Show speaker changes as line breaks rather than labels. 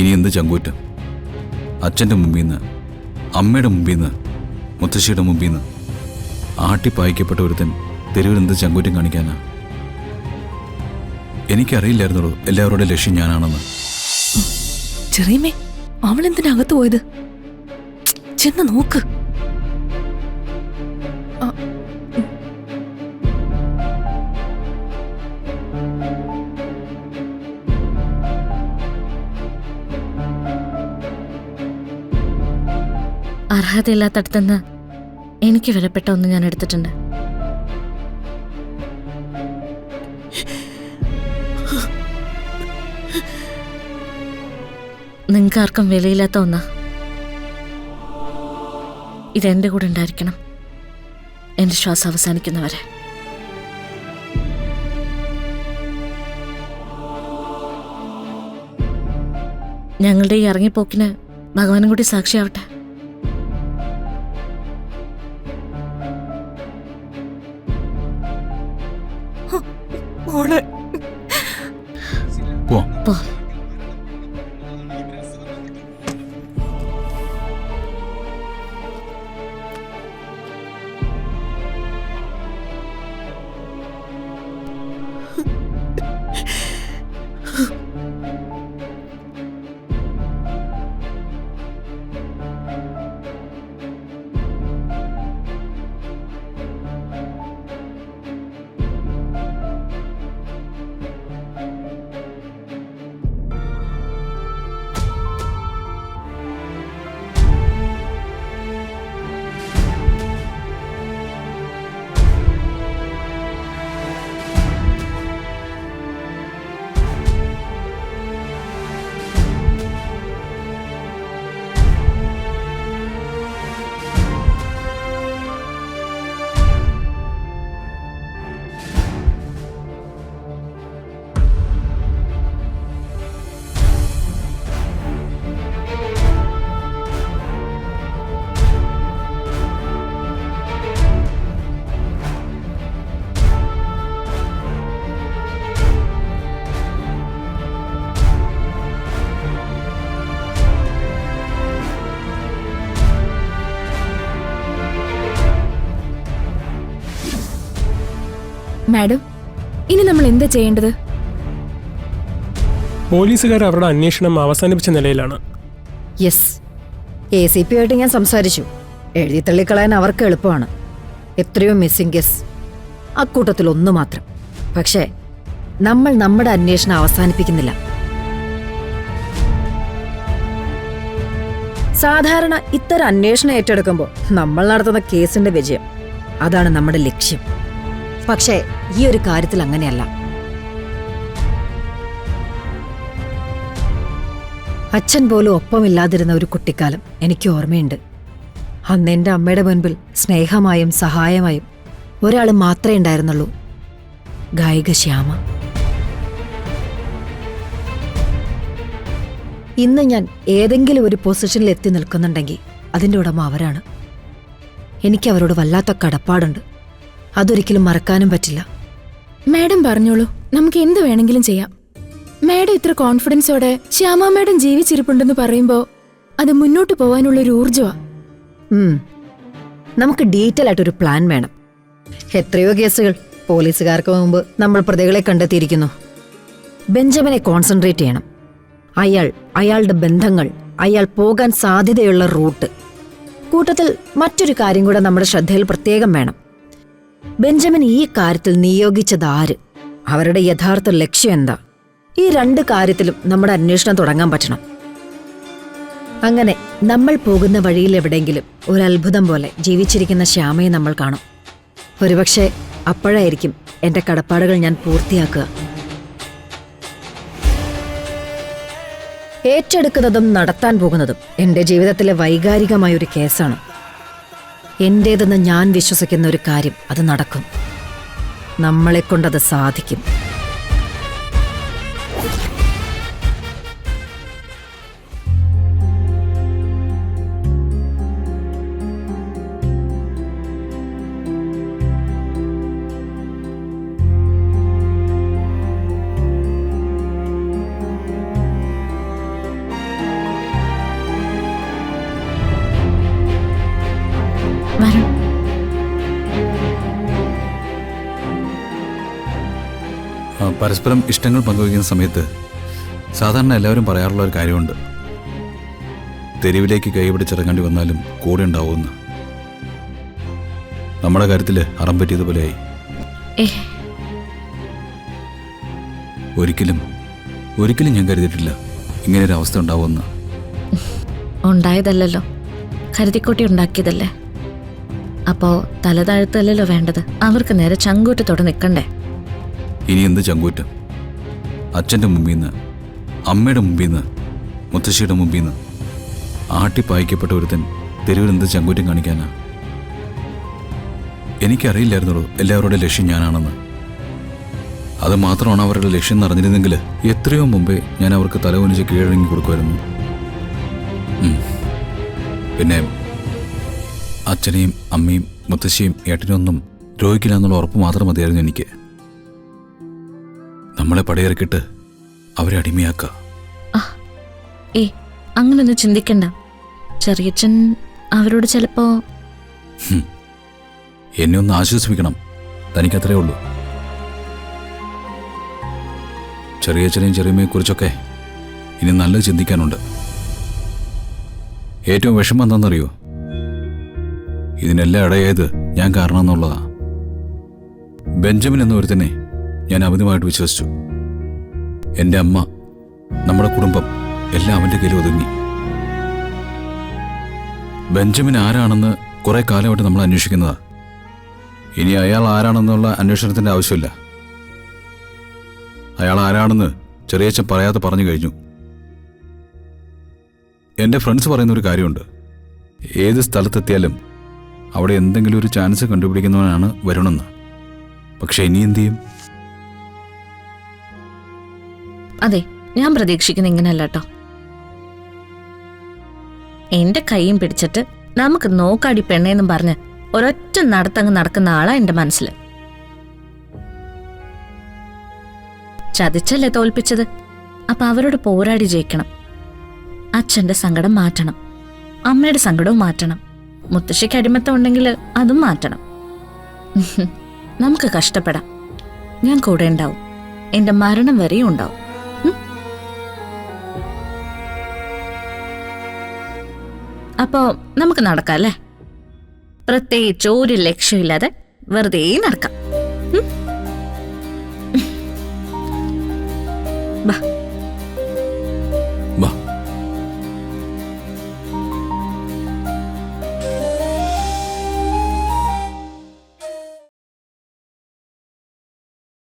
ഇനി എന്ത് ചങ്കൂറ്റം? അച്ഛൻ്റെ മുമ്പിൽ നിന്ന്, അമ്മയുടെ മുമ്പിൽ നിന്ന്, മുത്തശ്ശിയുടെ മുമ്പിൽ നിന്ന് ആട്ടിപ്പായിക്കപ്പെട്ട ഒരുത്തൻ തെരുവിൽ എന്ത് ചങ്കൂറ്റം കാണിക്കാനാ? എനിക്കറിയില്ലായിരുന്നുള്ളൂ എല്ലാവരുടെ ലക്ഷ്യം ഞാനാണെന്ന്.
ചെറിയമ്മേ, അവളെന്തിനകത്ത് പോയത്? ചെന്ന് നോക്ക്.
അർഹതയില്ലാത്തടത്തുനിന്ന് എനിക്ക് വിലപ്പെട്ട ഒന്ന് ഞാൻ എടുത്തിട്ടുണ്ട്. നിങ്ങൾക്ക് ആർക്കും വിലയില്ലാത്ത ഒന്നാ. ഇതെന്റെ കൂടെ ഉണ്ടായിരിക്കണം എന്റെ ശ്വാസം അവസാനിക്കുന്നവരെ. ഞങ്ങളുടെ ഈ ഇറങ്ങിപ്പോക്കിന് ഭഗവാനും കൂടി സാക്ഷിയാവട്ടെ.
പോ.
പോ.
മാഡം, ഇനി നമ്മൾ എന്താ ചെയ്യേണ്ടത്?
പോലീസുകാർ അവരുടെ അന്വേഷണം അവസാനിപ്പിച്ച നിലയിലാണ്.
യെസ്, ACP ആയിട്ട് ഞാൻ സംസാരിച്ചു. എഴുതി തള്ളിക്കളയാൻ അവർക്ക് എളുപ്പമാണ്. എത്രയോ മിസ്സിംഗ് കേസ്, അക്കൂട്ടത്തിൽ ഒന്ന് മാത്രം. പക്ഷേ നമ്മൾ നമ്മുടെ അന്വേഷണം അവസാനിപ്പിക്കുന്നില്ല. സാധാരണ ഇത്തരം അന്വേഷണം ഏറ്റെടുക്കുമ്പോൾ നമ്മൾ നടത്തുന്ന കേസിന്റെ വിജയം, അതാണ് നമ്മുടെ ലക്ഷ്യം. പക്ഷേ ഈ ഒരു കാര്യത്തിൽ അങ്ങനെയല്ല. അച്ഛൻ പോലും ഒപ്പമില്ലാതിരുന്ന ഒരു കുട്ടിക്കാലം എനിക്ക് ഓർമ്മയുണ്ട്. അന്ന് എൻ്റെ അമ്മയുടെ മുൻപിൽ സ്നേഹമായും സഹായമായും ഒരാൾ മാത്രമേ ഉണ്ടായിരുന്നുള്ളൂ, ഗായിക ശ്യാമ. ഇന്ന് ഞാൻ ഏതെങ്കിലും ഒരു പൊസിഷനിൽ എത്തി നിൽക്കുന്നുണ്ടെങ്കിൽ അതിൻ്റെ ഉടമ അവരാണ്. എനിക്ക് അവരോട് വല്ലാത്ത കടപ്പാടുണ്ട്. അതൊരിക്കലും മറക്കാനും പറ്റില്ല.
മാഡം പറഞ്ഞോളൂ, നമുക്ക് എന്ത് വേണമെങ്കിലും ചെയ്യാം. മാഡം ഇത്ര കോൺഫിഡൻസോടെ ശ്യാമ മാഡം ജീവിച്ചിരിപ്പുണ്ടെന്ന് പറയുമ്പോ അത് മുന്നോട്ട് പോവാനുള്ളൊരു ഊർജ്ജമാ.
നമുക്ക് ഡീറ്റെയിൽ ആയിട്ടൊരു പ്ലാൻ വേണം. എത്രയോ കേസുകൾ പോലീസുകാർക്ക് മുമ്പ് നമ്മൾ പ്രതികളെ കണ്ടെത്തിയിരിക്കുന്നു. ബെഞ്ചമിനെ കോൺസെൻട്രേറ്റ് ചെയ്യണം. അയാളുടെ ബന്ധങ്ങൾ, അയാൾ പോകാൻ സാധ്യതയുള്ള റൂട്ട്. കൂട്ടത്തിൽ മറ്റൊരു കാര്യം കൂടെ നമ്മുടെ ശ്രദ്ധയിൽ പ്രത്യേകം വേണം. ബെഞ്ചമിൻ ഈ കാര്യത്തിൽ നിയോഗിച്ചത് ആര്? അവരുടെ യഥാർത്ഥ ലക്ഷ്യം എന്താ? ഈ രണ്ട് കാര്യത്തിലും നമ്മുടെ അന്വേഷണം തുടങ്ങാൻ പറ്റണം. അങ്ങനെ നമ്മൾ പോകുന്ന വഴിയിൽ എവിടെയെങ്കിലും ഒരു അത്ഭുതം പോലെ ജീവിച്ചിരിക്കുന്ന ശ്യാമയെ നമ്മൾ കാണും. ഒരുപക്ഷെ അപ്പോഴായിരിക്കും എന്റെ കടപ്പാടുകൾ ഞാൻ പൂർത്തിയാക്കുക. ഏറ്റെടുക്കുന്നതും നടത്താൻ പോകുന്നതും എന്റെ ജീവിതത്തിലെ വൈകാരികമായൊരു കേസാണ്. എന്റേതെന്ന് ഞാൻ വിശ്വസിക്കുന്ന ഒരു കാര്യം അത് നടക്കും. നമ്മളെക്കൊണ്ടത് സാധിക്കും.
പരസ്പരം ഇഷ്ടങ്ങൾ പങ്കുവയ്ക്കുന്ന സമയത്ത് സാധാരണ എല്ലാവരും പറയാറുള്ള ഒരു കാര്യമുണ്ട്, തെരുവിലേക്ക് കൈപിടിച്ചിറങ്ങേണ്ടി വന്നാലും കൂടെ ഉണ്ടാവുമെന്ന്. നമ്മുടെ കാര്യത്തിൽ അറം പറ്റിയതുപോലെയായി.
ഏ
ഒരിക്കലും ഞാൻ കരുതിയിട്ടില്ല ഇങ്ങനൊരു അവസ്ഥ ഉണ്ടാവുമെന്ന്.
ഉണ്ടായതല്ലോ, കരുതിക്കൂട്ടി ഉണ്ടാക്കിയതല്ലേ. അപ്പോ തല താഴ്ത്തല്ലോ വേണ്ടത്, അവർക്ക് നേരെ ചങ്കൂറ്റത്തോടെ നിൽക്കണ്ടേ.
ഇനി എന്ത് ചങ്കൂറ്റം? അച്ഛൻ്റെ മുമ്പിൽ നിന്ന്, അമ്മയുടെ മുമ്പിൽ നിന്ന്, മുത്തശ്ശിയുടെ മുമ്പിൽ നിന്ന് ആട്ടിപ്പായിക്കപ്പെട്ട ഒരുത്തൻ തെരുവിൽ എന്ത് ചങ്കൂറ്റം കാണിക്കാനാ? എനിക്കറിയില്ലായിരുന്നുള്ളൂ എല്ലാവരുടെ ലക്ഷ്യം ഞാനാണെന്ന്. അത് മാത്രമാണ് അവരുടെ ലക്ഷ്യം എന്നറിഞ്ഞിരുന്നെങ്കിൽ എത്രയോ മുമ്പേ ഞാൻ അവർക്ക് തലകുനിച്ച് കീഴടങ്ങി കൊടുക്കുമായിരുന്നു. പിന്നെ അച്ഛനെയും അമ്മയും മുത്തശ്ശിയും ഏട്ടനൊന്നും ദ്രോഹിക്കില്ല എന്നുള്ള ഉറപ്പ് മാത്രം മതിയായിരുന്നു എനിക്ക്. നമ്മളെ പടയിറക്കിട്ട് അവരെ അടിമയാക്കുക.
ഏ അങ്ങനൊന്നും ചിന്തിക്കണ്ട. ചെറിയച്ഛൻ അവരോട് ചിലപ്പോ
എന്നെ ഒന്ന് ആശ്വസിപ്പിക്കണം, തനിക്കത്രേ ഉള്ളൂ. ചെറിയച്ഛനെയും ചെറിയമ്മയെ കുറിച്ചൊക്കെ ഇനി നല്ലത് ചിന്തിക്കാനുണ്ട്. ഏറ്റവും വിഷമം എന്താണെന്നറിയോ? ഇതിനെല്ലാം ഇടയായത് ഞാൻ കാരണം എന്നുള്ളതാ. ബെഞ്ചമിൻ എന്ന ഒരുത്തനെ ഞാൻ അമിതമായിട്ട് വിശ്വസിച്ചു. എൻ്റെ അമ്മ, നമ്മുടെ കുടുംബം എല്ലാം അവൻ്റെ കയ്യിൽ ഒതുങ്ങി. ബെഞ്ചമിൻ ആരാണെന്ന് കുറെ കാലമായിട്ട് നമ്മൾ അന്വേഷിക്കുന്നതാ. ഇനി അയാൾ ആരാണെന്നുള്ള അന്വേഷണത്തിൻ്റെ ആവശ്യമില്ല. അയാൾ ആരാണെന്ന് ചെറിയച്ഛൻ പറയാതെ പറഞ്ഞു കഴിഞ്ഞു. എൻ്റെ ഫ്രണ്ട്സ് പറയുന്നൊരു കാര്യമുണ്ട്, ഏത് സ്ഥലത്തെത്തിയാലും അവിടെ എന്തെങ്കിലും ഒരു ചാൻസ് കണ്ടുപിടിക്കുന്നവനാണ് വരുണെന്ന്. പക്ഷെ ഇനി എന്തു ചെയ്യും?
അതെ, ഞാൻ പ്രതീക്ഷിക്കുന്ന ഇങ്ങനെയല്ല കേട്ടോ. എന്റെ കൈയും പിടിച്ചിട്ട് നമുക്ക് നോക്കാടി പെണ്ണേന്നും പറഞ്ഞ് ഒരൊറ്റ നടത്തങ്ങ് നടക്കുന്ന ആളാ എന്റെ മനസ്സിൽ. ചതിച്ചല്ലേ തോൽപ്പിച്ചത്, അപ്പൊ അവരോട് പോരാടി ജയിക്കണം. അച്ഛന്റെ സങ്കടം മാറ്റണം, അമ്മയുടെ സങ്കടവും മാറ്റണം, മുത്തശ്ശിക്ക് അടിമത്തം ഉണ്ടെങ്കിൽ അതും മാറ്റണം. നമുക്ക് കഷ്ടപ്പെടാം, ഞാൻ കൂടെ ഉണ്ടാവും, എന്റെ മരണം വരെയും ഉണ്ടാവും. അപ്പോ നമുക്ക് നടക്കാം അല്ലേ? പ്രത്യേകിച്ച് ഒരു ലക്ഷ്യമില്ലാതെ വെറുതെ നടക്കാം.